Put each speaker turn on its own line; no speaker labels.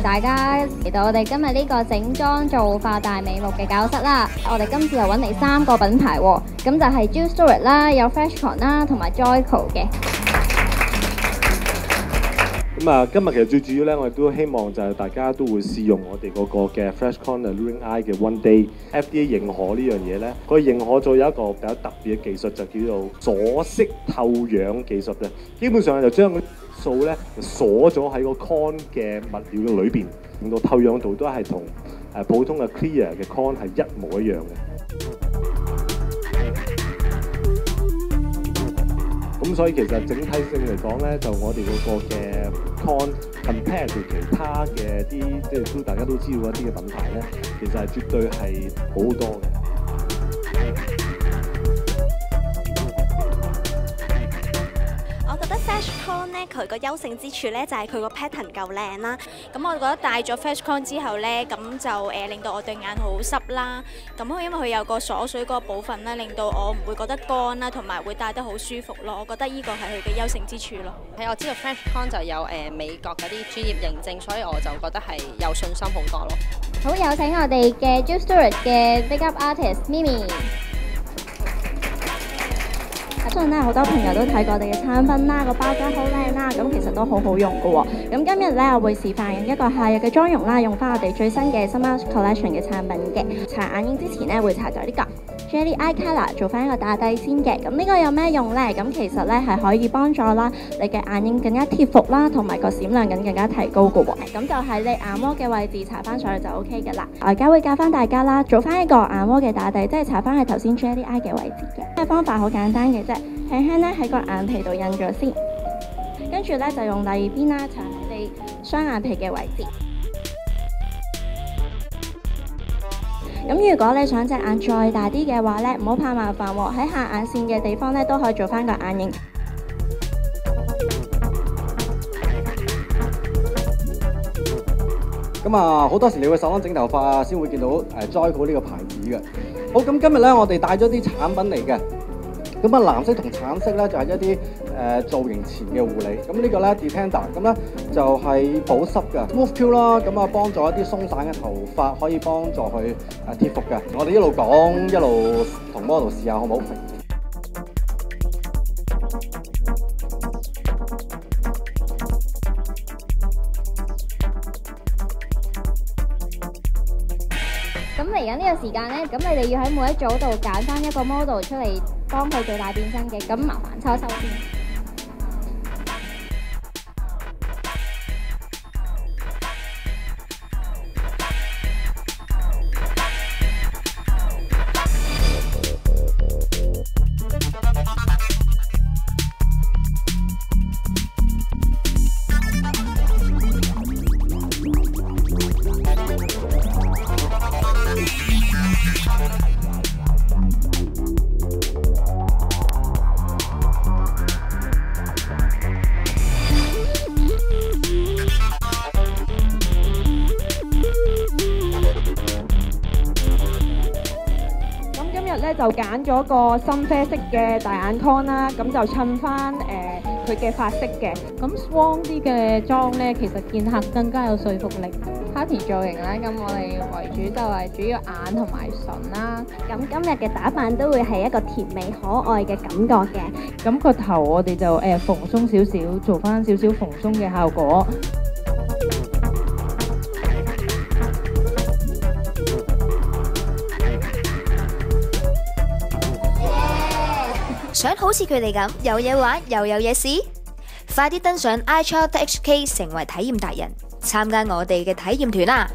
大家嚟到我哋今日呢個整裝造化大美目嘅教室啦。我哋今次又揾嚟3個品牌喎，咁就係 Jill Stuart 啦，有 FreshCon 啦，同埋 Joico 嘅。
咁今日其實最主要咧，我哋都希望就係大家都會試用我哋嗰個嘅 FreshCon Luring Eye 嘅 One Day FDA 認可呢樣嘢咧。佢認可咗有一個比較特別嘅技術，就叫做鎖式透氧技術嘅。基本上就將個數咧鎖咗喺個 con 嘅物料嘅裏邊，令到透氧度都係同普通嘅 clear 嘅 con 係一模一樣嘅。咁所以其實整體性嚟講咧，就我哋嗰個嘅 con compare 到其他嘅啲即係都大家都知道一啲嘅品牌咧，其實係絕對係好好多嘅。
我覺得 FreshCon 咧，佢個優勝之處咧就係佢個 pattern 夠靚啦。咁我覺得戴咗 FreshCon 之後咧，咁就令到我對眼好濕啦。咁因為佢有個鎖水嗰個部分咧，令到我唔會覺得乾啦，同埋會戴得好舒服咯。我覺得呢個係佢嘅優勝之處咯。
係我知道 FreshCon 就有美國嗰啲專業認證，所以我就覺得係有信心好多咯。
好，有請我哋嘅 Jill Stuart 嘅 Makeup Artist Mimi。相信咧好多朋友都睇過我哋嘅產品啦，個包裝好靚啦，咁其實都好好用嘅喎。咁今日咧我會示範一個夏日嘅妝容啦，用翻我哋最新嘅 Summer Collection 嘅產品嘅。搽眼影之前咧會搽咗呢個 Jelly Eye Color 做翻一個打底先嘅。咁呢個有咩用咧？咁其實咧係可以幫助啦你嘅眼影更加貼服啦，同埋個閃亮感更加提高嘅喎。咁就喺你眼窩嘅位置搽翻上去就 OK 嘅啦。我而家會教翻大家啦，做翻一個眼窩嘅打底，即係搽翻喺頭先 Jelly Eye 嘅位置嘅。呢個方法好簡單嘅啫。輕輕咧喺個眼皮度印咗先，跟住咧就用第二邊啦，搽喺你雙眼皮嘅位置。咁如果你想隻眼再大啲嘅話咧，唔好怕麻煩喎，喺下眼線嘅地方咧都可以做翻個眼影。
咁好多時你去salon整頭髮先會見到Joico 呢個牌子嘅。好，咁今日咧我哋帶咗啲產品嚟嘅。咁藍色同橙色咧就係一啲造型前嘅護理。咁呢個咧 Detender， 咁咧就係保濕嘅 Smooth Q 啦。咁幫助一啲鬆散嘅頭髮，可以幫助佢貼服嘅。我哋一路講一路同 model 試下，好唔好？
咁嚟緊呢個時間咧，咁你哋要喺每一組度揀翻一個 model 出嚟幫佢做大變身嘅，咁麻煩抽先。
就揀咗個深啡色嘅大眼 con 啦，咁就襯翻佢嘅髮色嘅。咁 Swan 啲嘅妝咧，其實見客更加有說服力。Party 造型咧，咁我哋為主就係主要眼同埋唇啦。
咁今日嘅打扮都會係一個甜美可愛嘅感覺嘅。
咁個頭我哋就蓬鬆少少，做翻少少蓬鬆嘅效果。
想好似佢哋咁有嘢玩又有嘢試，快啲登上iChild HK 成為體驗達人，參加我哋嘅體驗團啦！